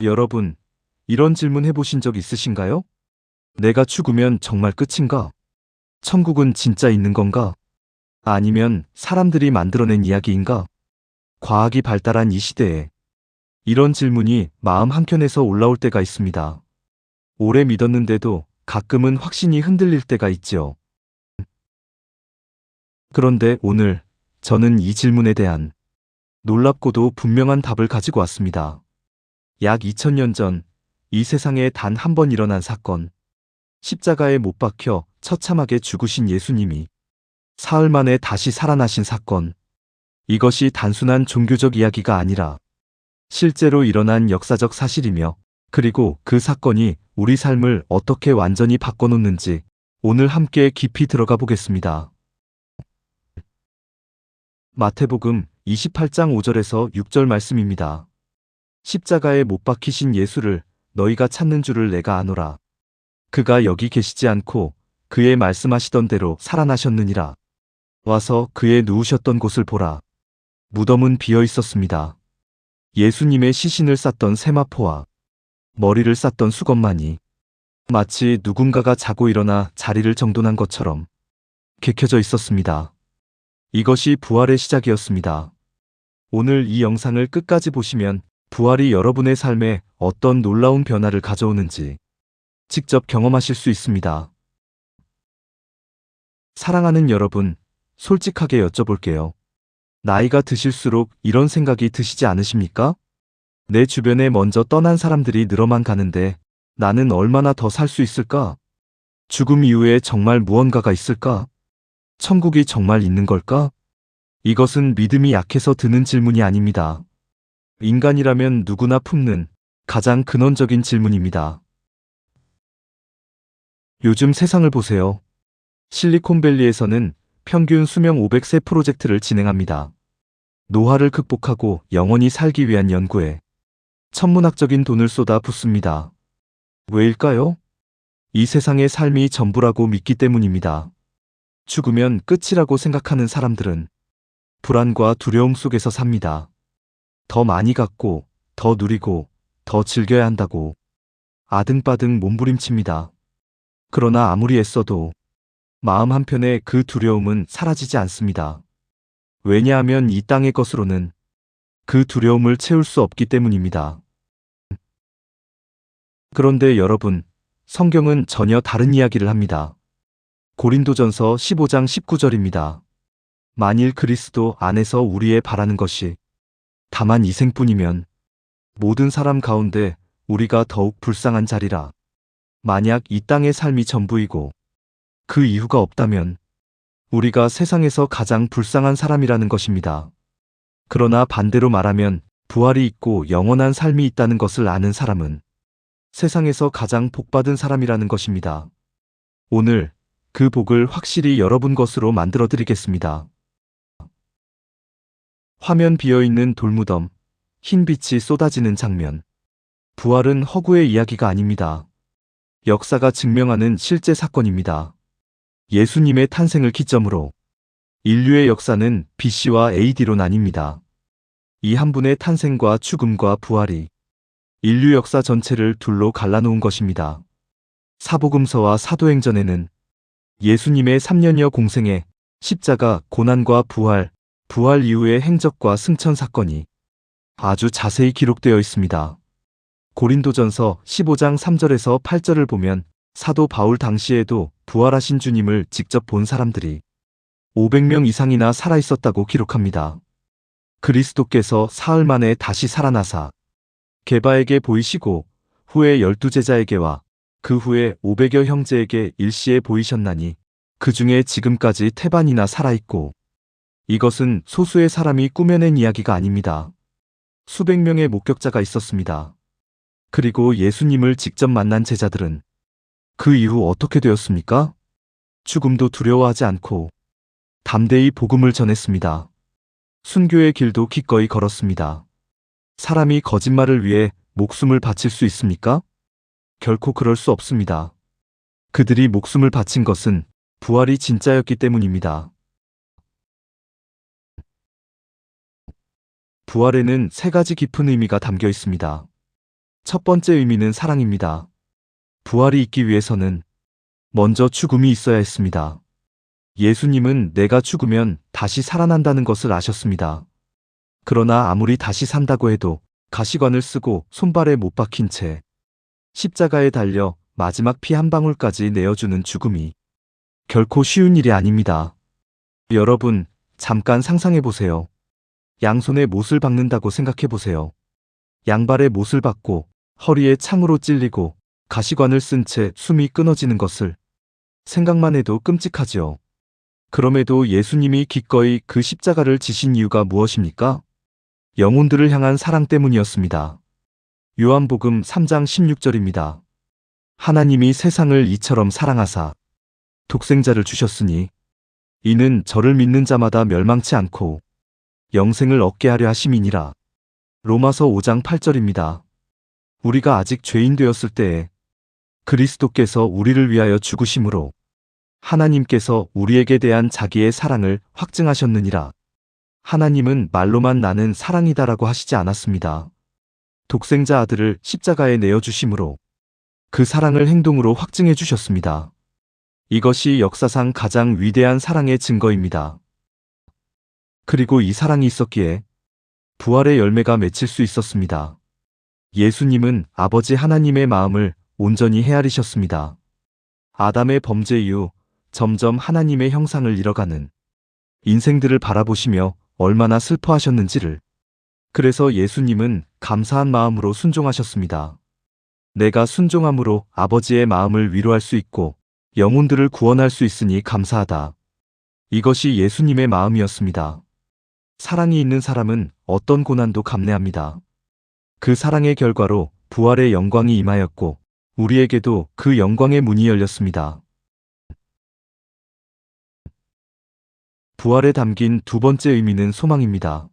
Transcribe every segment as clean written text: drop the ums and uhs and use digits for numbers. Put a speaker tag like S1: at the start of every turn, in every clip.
S1: 여러분, 이런 질문 해보신 적 있으신가요? 내가 죽으면 정말 끝인가? 천국은 진짜 있는 건가? 아니면 사람들이 만들어낸 이야기인가? 과학이 발달한 이 시대에 이런 질문이 마음 한켠에서 올라올 때가 있습니다. 오래 믿었는데도 가끔은 확신이 흔들릴 때가 있지요. 그런데 오늘 저는 이 질문에 대한 놀랍고도 분명한 답을 가지고 왔습니다. 약 2000년 전 이 세상에 단 한 번 일어난 사건, 십자가에 못 박혀 처참하게 죽으신 예수님이 사흘 만에 다시 살아나신 사건. 이것이 단순한 종교적 이야기가 아니라 실제로 일어난 역사적 사실이며, 그리고 그 사건이 우리 삶을 어떻게 완전히 바꿔놓는지 오늘 함께 깊이 들어가 보겠습니다. 마태복음 28장 5절에서 6절 말씀입니다. 십자가에 못 박히신 예수를 너희가 찾는 줄을 내가 아노라. 그가 여기 계시지 않고 그의 말씀하시던 대로 살아나셨느니라. 와서 그의 누우셨던 곳을 보라. 무덤은 비어 있었습니다. 예수님의 시신을 쌌던 세마포와 머리를 쌌던 수건만이 마치 누군가가 자고 일어나 자리를 정돈한 것처럼 개켜져 있었습니다. 이것이 부활의 시작이었습니다. 오늘 이 영상을 끝까지 보시면 부활이 여러분의 삶에 어떤 놀라운 변화를 가져오는지 직접 경험하실 수 있습니다. 사랑하는 여러분, 솔직하게 여쭤볼게요. 나이가 드실수록 이런 생각이 드시지 않으십니까? 내 주변에 먼저 떠난 사람들이 늘어만 가는데 나는 얼마나 더 살 수 있을까? 죽음 이후에 정말 무언가가 있을까? 천국이 정말 있는 걸까? 이것은 믿음이 약해서 드는 질문이 아닙니다. 인간이라면 누구나 품는 가장 근원적인 질문입니다. 요즘 세상을 보세요. 실리콘밸리에서는 평균 수명 500세 프로젝트를 진행합니다. 노화를 극복하고 영원히 살기 위한 연구에 천문학적인 돈을 쏟아 붓습니다. 왜일까요? 이 세상의 삶이 전부라고 믿기 때문입니다. 죽으면 끝이라고 생각하는 사람들은 불안과 두려움 속에서 삽니다. 더 많이 갖고, 더 누리고, 더 즐겨야 한다고 아등바등 몸부림칩니다. 그러나 아무리 애써도 마음 한편에 그 두려움은 사라지지 않습니다. 왜냐하면 이 땅의 것으로는 그 두려움을 채울 수 없기 때문입니다. 그런데 여러분, 성경은 전혀 다른 이야기를 합니다. 고린도전서 15장 19절입니다. 만일 그리스도 안에서 우리의 바라는 것이 다만 이생뿐이면 모든 사람 가운데 우리가 더욱 불쌍한 자리라. 만약 이 땅의 삶이 전부이고 그 이유가 없다면 우리가 세상에서 가장 불쌍한 사람이라는 것입니다. 그러나 반대로 말하면 부활이 있고 영원한 삶이 있다는 것을 아는 사람은 세상에서 가장 복받은 사람이라는 것입니다. 오늘 그 복을 확실히 여러분 것으로 만들어 드리겠습니다. 화면 비어있는 돌무덤, 흰 빛이 쏟아지는 장면. 부활은 허구의 이야기가 아닙니다. 역사가 증명하는 실제 사건입니다. 예수님의 탄생을 기점으로 인류의 역사는 BC와 AD로 나뉩니다. 이 한 분의 탄생과 죽음과 부활이 인류 역사 전체를 둘로 갈라놓은 것입니다. 사복음서와 사도행전에는 예수님의 3년여 공생애, 십자가, 고난과 부활 이후의 행적과 승천 사건이 아주 자세히 기록되어 있습니다. 고린도전서 15장 3절에서 8절을 보면 사도 바울 당시에도 부활하신 주님을 직접 본 사람들이 500명 이상이나 살아있었다고 기록합니다. 그리스도께서 사흘 만에 다시 살아나사 게바에게 보이시고 후에 12제자에게와 그 후에 500여 형제에게 일시에 보이셨나니 그 중에 지금까지 태반이나 살아있고, 이것은 소수의 사람이 꾸며낸 이야기가 아닙니다. 수백 명의 목격자가 있었습니다. 그리고 예수님을 직접 만난 제자들은 그 이후 어떻게 되었습니까? 죽음도 두려워하지 않고 담대히 복음을 전했습니다. 순교의 길도 기꺼이 걸었습니다. 사람이 거짓말을 위해 목숨을 바칠 수 있습니까? 결코 그럴 수 없습니다. 그들이 목숨을 바친 것은 부활이 진짜였기 때문입니다. 부활에는 세 가지 깊은 의미가 담겨 있습니다. 첫 번째 의미는 사랑입니다. 부활이 있기 위해서는 먼저 죽음이 있어야 했습니다. 예수님은 내가 죽으면 다시 살아난다는 것을 아셨습니다. 그러나 아무리 다시 산다고 해도 가시관을 쓰고 손발에 못 박힌 채 십자가에 달려 마지막 피 한 방울까지 내어주는 죽음이 결코 쉬운 일이 아닙니다. 여러분, 잠깐 상상해 보세요. 양손에 못을 박는다고 생각해 보세요. 양발에 못을 박고 허리에 창으로 찔리고 가시관을 쓴 채 숨이 끊어지는 것을 생각만 해도 끔찍하지요. 그럼에도 예수님이 기꺼이 그 십자가를 지신 이유가 무엇입니까? 영혼들을 향한 사랑 때문이었습니다. 요한복음 3장 16절입니다. 하나님이 세상을 이처럼 사랑하사 독생자를 주셨으니 이는 저를 믿는 자마다 멸망치 않고 영생을 얻게 하려 하심이니라. 로마서 5장 8절입니다. 우리가 아직 죄인 되었을 때에 그리스도께서 우리를 위하여 죽으심으로 하나님께서 우리에게 대한 자기의 사랑을 확증하셨느니라. 하나님은 말로만 나는 사랑이다라고 하시지 않았습니다. 독생자 아들을 십자가에 내어주심으로 그 사랑을 행동으로 확증해 주셨습니다. 이것이 역사상 가장 위대한 사랑의 증거입니다. 그리고 이 사랑이 있었기에 부활의 열매가 맺힐 수 있었습니다. 예수님은 아버지 하나님의 마음을 온전히 헤아리셨습니다. 아담의 범죄 이후 점점 하나님의 형상을 잃어가는 인생들을 바라보시며 얼마나 슬퍼하셨는지를. 그래서 예수님은 감사한 마음으로 순종하셨습니다. 내가 순종함으로 아버지의 마음을 위로할 수 있고 영혼들을 구원할 수 있으니 감사하다. 이것이 예수님의 마음이었습니다. 사랑이 있는 사람은 어떤 고난도 감내합니다. 그 사랑의 결과로 부활의 영광이 임하였고 우리에게도 그 영광의 문이 열렸습니다. 부활에 담긴 두 번째 의미는 소망입니다.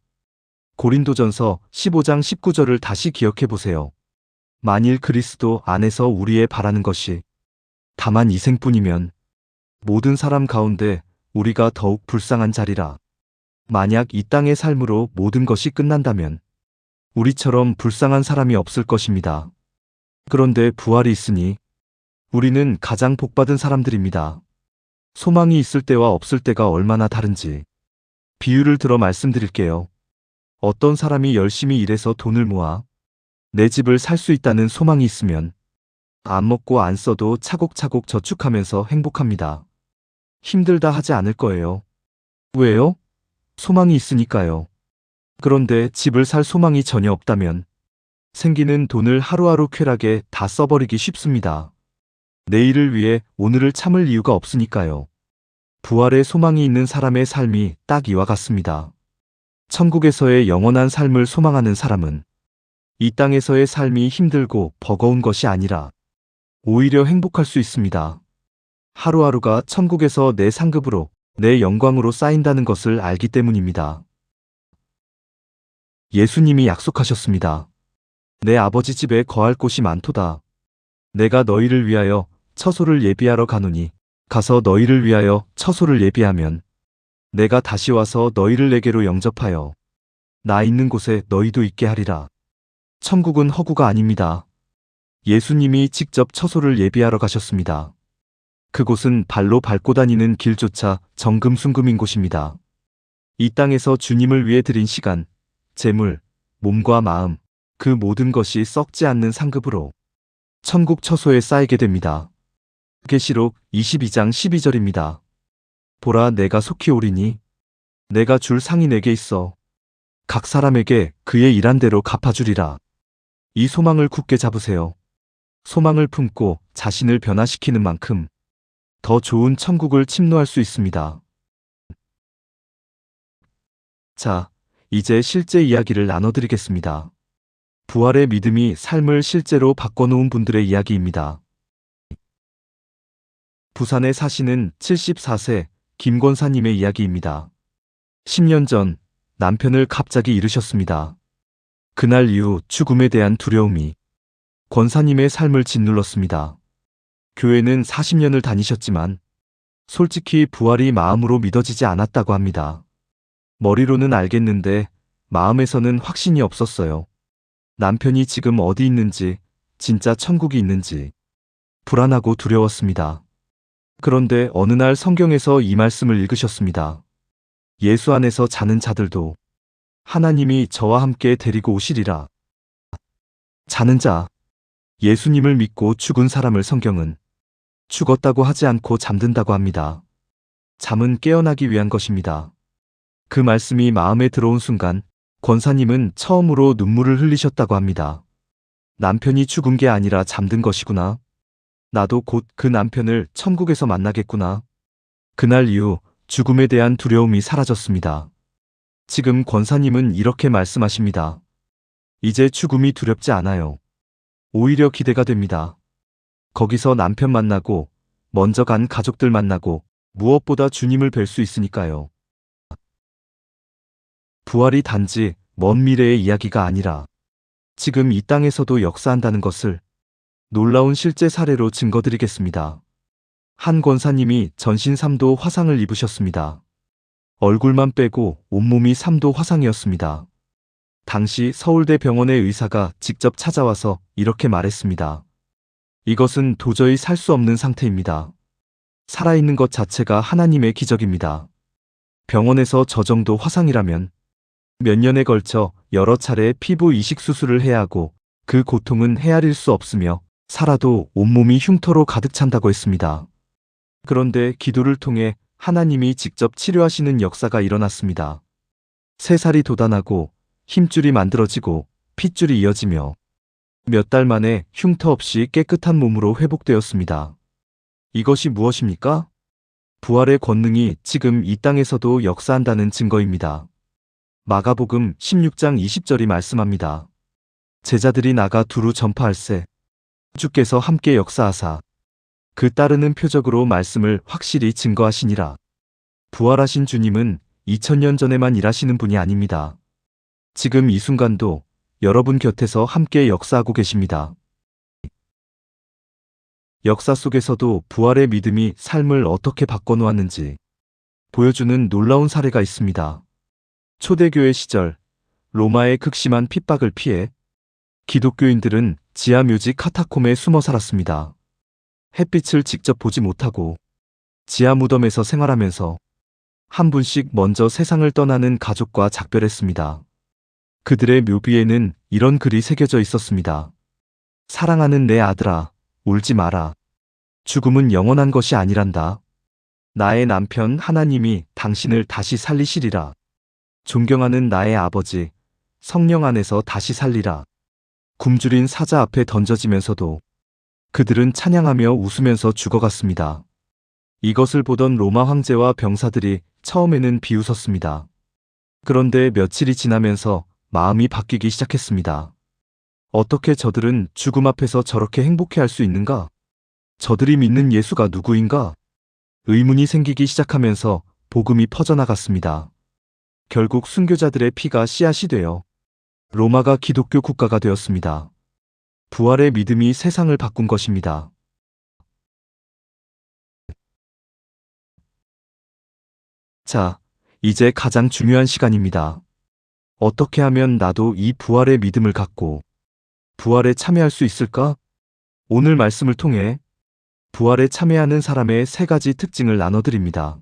S1: 고린도전서 15장 19절을 다시 기억해 보세요. 만일 그리스도 안에서 우리의 바라는 것이 다만 이 생뿐이면 모든 사람 가운데 우리가 더욱 불쌍한 자리라. 만약 이 땅의 삶으로 모든 것이 끝난다면 우리처럼 불쌍한 사람이 없을 것입니다. 그런데 부활이 있으니 우리는 가장 복받은 사람들입니다. 소망이 있을 때와 없을 때가 얼마나 다른지 비유를 들어 말씀드릴게요. 어떤 사람이 열심히 일해서 돈을 모아 내 집을 살 수 있다는 소망이 있으면 안 먹고 안 써도 차곡차곡 저축하면서 행복합니다. 힘들다 하지 않을 거예요. 왜요? 소망이 있으니까요. 그런데 집을 살 소망이 전혀 없다면 생기는 돈을 하루하루 쾌락에 다 써버리기 쉽습니다. 내일을 위해 오늘을 참을 이유가 없으니까요. 부활의 소망이 있는 사람의 삶이 딱 이와 같습니다. 천국에서의 영원한 삶을 소망하는 사람은 이 땅에서의 삶이 힘들고 버거운 것이 아니라 오히려 행복할 수 있습니다. 하루하루가 천국에서 내 상급으로 내 영광으로 쌓인다는 것을 알기 때문입니다. 예수님이 약속하셨습니다. 내 아버지 집에 거할 곳이 많도다. 내가 너희를 위하여 처소를 예비하러 가노니 가서 너희를 위하여 처소를 예비하면 내가 다시 와서 너희를 내게로 영접하여 나 있는 곳에 너희도 있게 하리라. 천국은 허구가 아닙니다. 예수님이 직접 처소를 예비하러 가셨습니다. 그곳은 발로 밟고 다니는 길조차 정금순금인 곳입니다. 이 땅에서 주님을 위해 드린 시간, 재물, 몸과 마음, 그 모든 것이 썩지 않는 상급으로 천국 처소에 쌓이게 됩니다. 계시록 22장 12절입니다. 보라, 내가 속히 오리니 내가 줄 상이 내게 있어 각 사람에게 그의 일한 대로 갚아주리라. 이 소망을 굳게 잡으세요. 소망을 품고 자신을 변화시키는 만큼 더 좋은 천국을 침노할 수 있습니다. 자, 이제 실제 이야기를 나눠드리겠습니다. 부활의 믿음이 삶을 실제로 바꿔놓은 분들의 이야기입니다. 부산에 사시는 74세 김권사님의 이야기입니다. 10년 전 남편을 갑자기 잃으셨습니다. 그날 이후 죽음에 대한 두려움이 권사님의 삶을 짓눌렀습니다. 교회는 40년을 다니셨지만 솔직히 부활이 마음으로 믿어지지 않았다고 합니다. 머리로는 알겠는데 마음에서는 확신이 없었어요. 남편이 지금 어디 있는지, 진짜 천국이 있는지 불안하고 두려웠습니다. 그런데 어느 날 성경에서 이 말씀을 읽으셨습니다. 예수 안에서 자는 자들도 하나님이 저와 함께 데리고 오시리라. 자는 자, 예수님을 믿고 죽은 사람을 성경은 죽었다고 하지 않고 잠든다고 합니다. 잠은 깨어나기 위한 것입니다. 그 말씀이 마음에 들어온 순간 권사님은 처음으로 눈물을 흘리셨다고 합니다. 남편이 죽은 게 아니라 잠든 것이구나. 나도 곧 그 남편을 천국에서 만나겠구나. 그날 이후 죽음에 대한 두려움이 사라졌습니다. 지금 권사님은 이렇게 말씀하십니다. 이제 죽음이 두렵지 않아요. 오히려 기대가 됩니다. 거기서 남편 만나고 먼저 간 가족들 만나고 무엇보다 주님을 뵐 수 있으니까요. 부활이 단지 먼 미래의 이야기가 아니라 지금 이 땅에서도 역사한다는 것을 놀라운 실제 사례로 증거드리겠습니다. 한 권사님이 전신 3도 화상을 입으셨습니다. 얼굴만 빼고 온몸이 3도 화상이었습니다. 당시 서울대 병원의 의사가 직접 찾아와서 이렇게 말했습니다. 이것은 도저히 살 수 없는 상태입니다. 살아있는 것 자체가 하나님의 기적입니다. 병원에서 저 정도 화상이라면 몇 년에 걸쳐 여러 차례 피부 이식 수술을 해야 하고 그 고통은 헤아릴 수 없으며 살아도 온몸이 흉터로 가득 찬다고 했습니다. 그런데 기도를 통해 하나님이 직접 치료하시는 역사가 일어났습니다. 새살이 돋아나고 힘줄이 만들어지고 핏줄이 이어지며 몇 달 만에 흉터 없이 깨끗한 몸으로 회복되었습니다. 이것이 무엇입니까? 부활의 권능이 지금 이 땅에서도 역사한다는 증거입니다. 마가복음 16장 20절이 말씀합니다. 제자들이 나가 두루 전파할세 주께서 함께 역사하사 그 따르는 표적으로 말씀을 확실히 증거하시니라. 부활하신 주님은 2000년 전에만 일하시는 분이 아닙니다. 지금 이 순간도 여러분 곁에서 함께 역사하고 계십니다. 역사 속에서도 부활의 믿음이 삶을 어떻게 바꿔놓았는지 보여주는 놀라운 사례가 있습니다. 초대교회 시절 로마의 극심한 핍박을 피해 기독교인들은 지하 묘지 카타콤에 숨어 살았습니다. 햇빛을 직접 보지 못하고 지하 무덤에서 생활하면서 한 분씩 먼저 세상을 떠나는 가족과 작별했습니다. 그들의 묘비에는 이런 글이 새겨져 있었습니다. 사랑하는 내 아들아, 울지 마라. 죽음은 영원한 것이 아니란다. 나의 남편 하나님이 당신을 다시 살리시리라. 존경하는 나의 아버지, 성령 안에서 다시 살리라. 굶주린 사자 앞에 던져지면서도 그들은 찬양하며 웃으면서 죽어갔습니다. 이것을 보던 로마 황제와 병사들이 처음에는 비웃었습니다. 그런데 며칠이 지나면서 마음이 바뀌기 시작했습니다. 어떻게 저들은 죽음 앞에서 저렇게 행복해할 수 있는가? 저들이 믿는 예수가 누구인가? 의문이 생기기 시작하면서 복음이 퍼져나갔습니다. 결국 순교자들의 피가 씨앗이 되어 로마가 기독교 국가가 되었습니다. 부활의 믿음이 세상을 바꾼 것입니다. 자, 이제 가장 중요한 시간입니다. 어떻게 하면 나도 이 부활의 믿음을 갖고 부활에 참여할 수 있을까? 오늘 말씀을 통해 부활에 참여하는 사람의 3가지 특징을 나눠드립니다.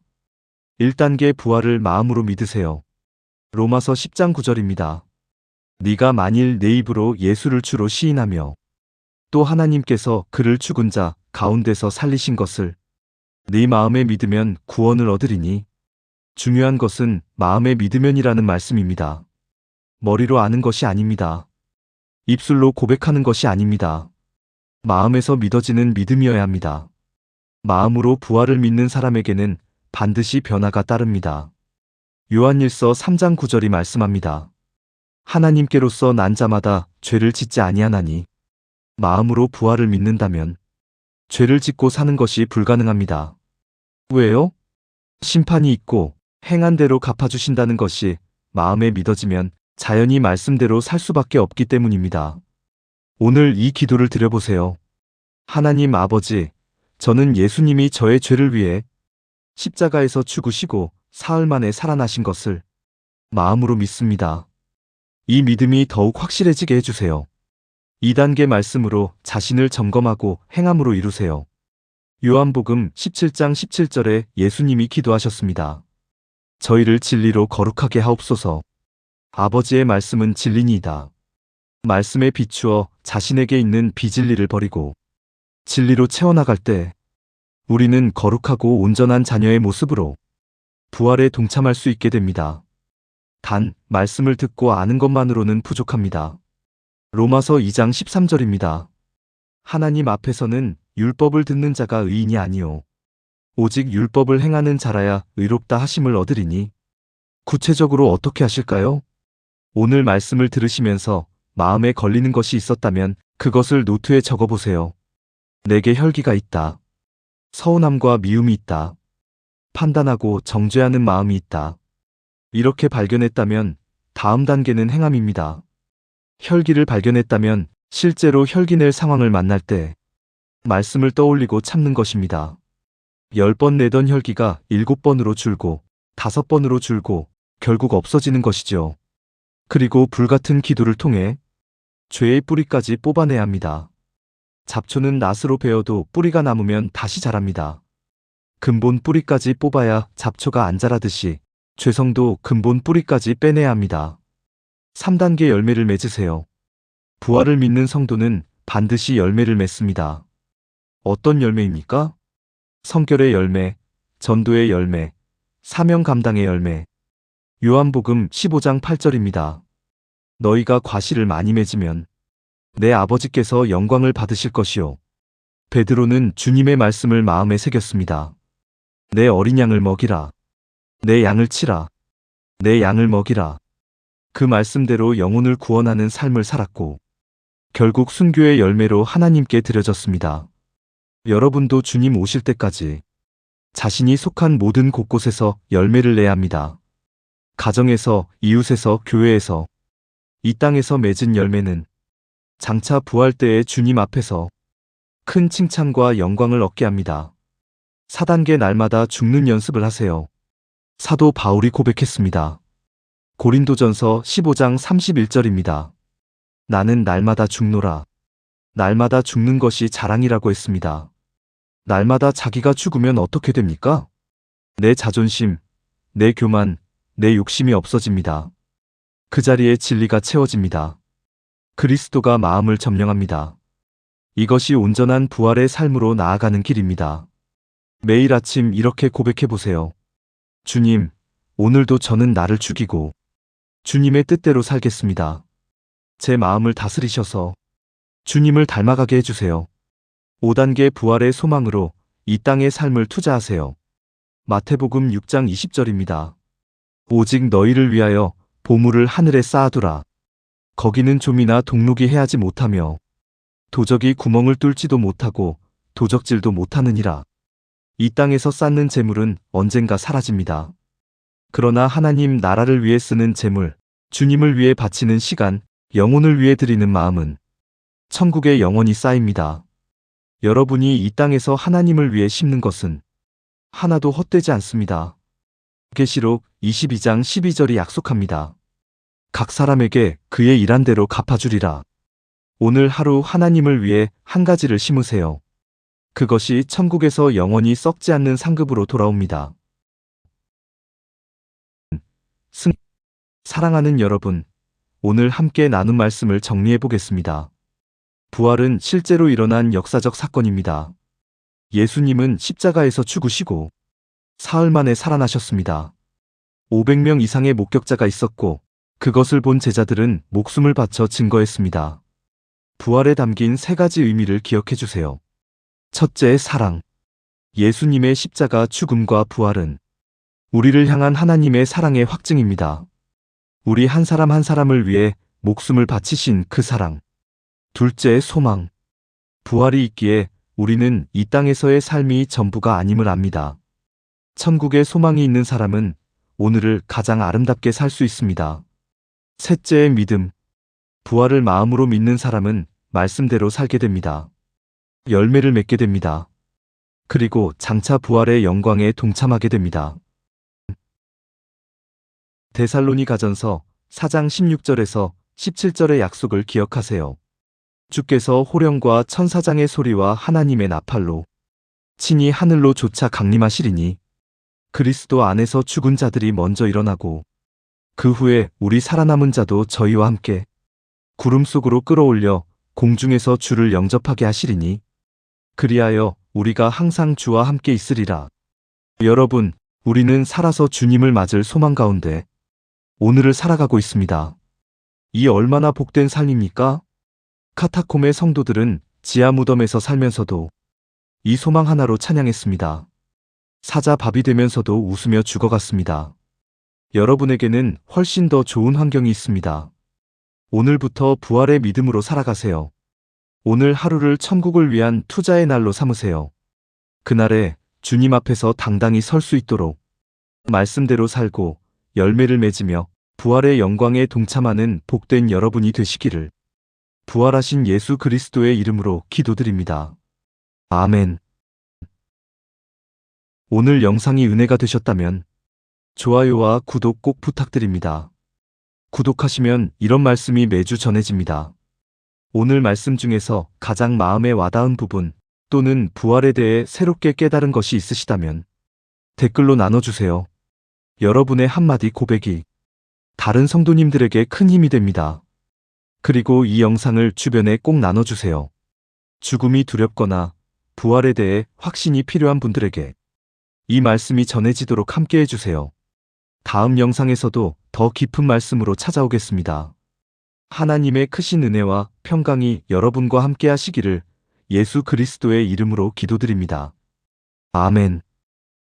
S1: 1단계 부활을 마음으로 믿으세요. 로마서 10장 9절입니다. 네가 만일 내 입으로 예수를 주로 시인하며 또 하나님께서 그를 죽은 자 가운데서 살리신 것을 네 마음에 믿으면 구원을 얻으리니. 중요한 것은 마음에 믿으면이라는 말씀입니다. 머리로 아는 것이 아닙니다. 입술로 고백하는 것이 아닙니다. 마음에서 믿어지는 믿음이어야 합니다. 마음으로 부활을 믿는 사람에게는 반드시 변화가 따릅니다. 요한일서 3장 9절이 말씀합니다. 하나님께로서 난 자마다 죄를 짓지 아니하나니 마음으로 부활을 믿는다면 죄를 짓고 사는 것이 불가능합니다. 왜요? 심판이 있고 행한 대로 갚아주신다는 것이 마음에 믿어지면 자연히 말씀대로 살 수밖에 없기 때문입니다. 오늘 이 기도를 드려보세요. 하나님 아버지, 저는 예수님이 저의 죄를 위해 십자가에서 죽으시고 사흘 만에 살아나신 것을 마음으로 믿습니다. 이 믿음이 더욱 확실해지게 해주세요. 2단계 말씀으로 자신을 점검하고 행함으로 이루세요. 요한복음 17장 17절에 예수님이 기도하셨습니다. 저희를 진리로 거룩하게 하옵소서. 아버지의 말씀은 진리니이다. 말씀에 비추어 자신에게 있는 비진리를 버리고 진리로 채워나갈 때 우리는 거룩하고 온전한 자녀의 모습으로 부활에 동참할 수 있게 됩니다. 단, 말씀을 듣고 아는 것만으로는 부족합니다. 로마서 2장 13절입니다. 하나님 앞에서는 율법을 듣는 자가 의인이 아니요 오직 율법을 행하는 자라야 의롭다 하심을 얻으리니 구체적으로 어떻게 하실까요? 오늘 말씀을 들으시면서 마음에 걸리는 것이 있었다면 그것을 노트에 적어보세요. 내게 혈기가 있다. 서운함과 미움이 있다. 판단하고 정죄하는 마음이 있다. 이렇게 발견했다면 다음 단계는 행함입니다. 혈기를 발견했다면 실제로 혈기낼 상황을 만날 때 말씀을 떠올리고 참는 것입니다. 10번 내던 혈기가 7번으로 줄고 5번으로 줄고 결국 없어지는 것이죠. 그리고 불같은 기도를 통해 죄의 뿌리까지 뽑아내야 합니다. 잡초는 낫으로 베어도 뿌리가 남으면 다시 자랍니다. 근본 뿌리까지 뽑아야 잡초가 안 자라듯이 죄성도 근본 뿌리까지 빼내야 합니다. 3단계 열매를 맺으세요. 부활을 믿는 성도는 반드시 열매를 맺습니다. 어떤 열매입니까? 성결의 열매, 전도의 열매, 사명 감당의 열매. 요한복음 15장 8절입니다. 너희가 과실을 많이 맺으면 내 아버지께서 영광을 받으실 것이요. 베드로는 주님의 말씀을 마음에 새겼습니다. 내 어린 양을 먹이라. 내 양을 치라. 내 양을 먹이라. 그 말씀대로 영혼을 구원하는 삶을 살았고 결국 순교의 열매로 하나님께 드려졌습니다. 여러분도 주님 오실 때까지 자신이 속한 모든 곳곳에서 열매를 내야 합니다. 가정에서, 이웃에서, 교회에서, 이 땅에서 맺은 열매는 장차 부활 때의 주님 앞에서 큰 칭찬과 영광을 얻게 합니다. 4단계 날마다 죽는 연습을 하세요. 사도 바울이 고백했습니다. 고린도전서 15장 31절입니다. 나는 날마다 죽노라. 날마다 죽는 것이 자랑이라고 했습니다. 날마다 자기가 죽으면 어떻게 됩니까? 내 자존심, 내 교만, 내 욕심이 없어집니다. 그 자리에 진리가 채워집니다. 그리스도가 마음을 점령합니다. 이것이 온전한 부활의 삶으로 나아가는 길입니다. 매일 아침 이렇게 고백해 보세요. 주님, 오늘도 저는 나를 죽이고 주님의 뜻대로 살겠습니다. 제 마음을 다스리셔서 주님을 닮아가게 해주세요. 5단계 부활의 소망으로 이 땅의 삶을 투자하세요. 마태복음 6장 20절입니다. 오직 너희를 위하여 보물을 하늘에 쌓아두라. 거기는 좀이나 동록이 해하지 못하며 도적이 구멍을 뚫지도 못하고 도적질도 못하느니라. 이 땅에서 쌓는 재물은 언젠가 사라집니다. 그러나 하나님 나라를 위해 쓰는 재물, 주님을 위해 바치는 시간, 영혼을 위해 드리는 마음은 천국에 영원히 쌓입니다. 여러분이 이 땅에서 하나님을 위해 심는 것은 하나도 헛되지 않습니다. 계시록 22장 12절이 약속합니다. 각 사람에게 그의 일한 대로 갚아주리라. 오늘 하루 하나님을 위해 한 가지를 심으세요. 그것이 천국에서 영원히 썩지 않는 상급으로 돌아옵니다. 사랑하는 여러분, 오늘 함께 나눈 말씀을 정리해 보겠습니다. 부활은 실제로 일어난 역사적 사건입니다. 예수님은 십자가에서 죽으시고 사흘 만에 살아나셨습니다. 500명 이상의 목격자가 있었고 그것을 본 제자들은 목숨을 바쳐 증거했습니다. 부활에 담긴 3가지 의미를 기억해 주세요. 첫째, 사랑. 예수님의 십자가 죽음과 부활은 우리를 향한 하나님의 사랑의 확증입니다. 우리 한 사람 한 사람을 위해 목숨을 바치신 그 사랑. 둘째, 소망. 부활이 있기에 우리는 이 땅에서의 삶이 전부가 아님을 압니다. 천국에 소망이 있는 사람은 오늘을 가장 아름답게 살 수 있습니다. 셋째, 믿음. 부활을 마음으로 믿는 사람은 말씀대로 살게 됩니다. 열매를 맺게 됩니다. 그리고 장차 부활의 영광에 동참하게 됩니다. 데살로니가전서 4장 16절에서 17절의 약속을 기억하세요. 주께서 호령과 천사장의 소리와 하나님의 나팔로 친히 하늘로 쫓아 강림하시리니 그리스도 안에서 죽은 자들이 먼저 일어나고 그 후에 우리 살아남은 자도 저희와 함께 구름 속으로 끌어올려 공중에서 주를 영접하게 하시리니 그리하여 우리가 항상 주와 함께 있으리라. 여러분, 우리는 살아서 주님을 맞을 소망 가운데 오늘을 살아가고 있습니다. 이 얼마나 복된 삶입니까? 카타콤의 성도들은 지하 무덤에서 살면서도 이 소망 하나로 찬양했습니다. 사자 밥이 되면서도 웃으며 죽어갔습니다. 여러분에게는 훨씬 더 좋은 환경이 있습니다. 오늘부터 부활의 믿음으로 살아가세요. 오늘 하루를 천국을 위한 투자의 날로 삼으세요. 그날에 주님 앞에서 당당히 설 수 있도록 말씀대로 살고 열매를 맺으며 부활의 영광에 동참하는 복된 여러분이 되시기를 부활하신 예수 그리스도의 이름으로 기도드립니다. 아멘. 오늘 영상이 은혜가 되셨다면 좋아요와 구독 꼭 부탁드립니다. 구독하시면 이런 말씀이 매주 전해집니다. 오늘 말씀 중에서 가장 마음에 와닿은 부분 또는 부활에 대해 새롭게 깨달은 것이 있으시다면 댓글로 나눠주세요. 여러분의 한마디 고백이 다른 성도님들에게 큰 힘이 됩니다. 그리고 이 영상을 주변에 꼭 나눠주세요. 죽음이 두렵거나 부활에 대해 확신이 필요한 분들에게 이 말씀이 전해지도록 함께 해주세요. 다음 영상에서도 더 깊은 말씀으로 찾아오겠습니다. 하나님의 크신 은혜와 평강이 여러분과 함께 하시기를 예수 그리스도의 이름으로 기도드립니다. 아멘.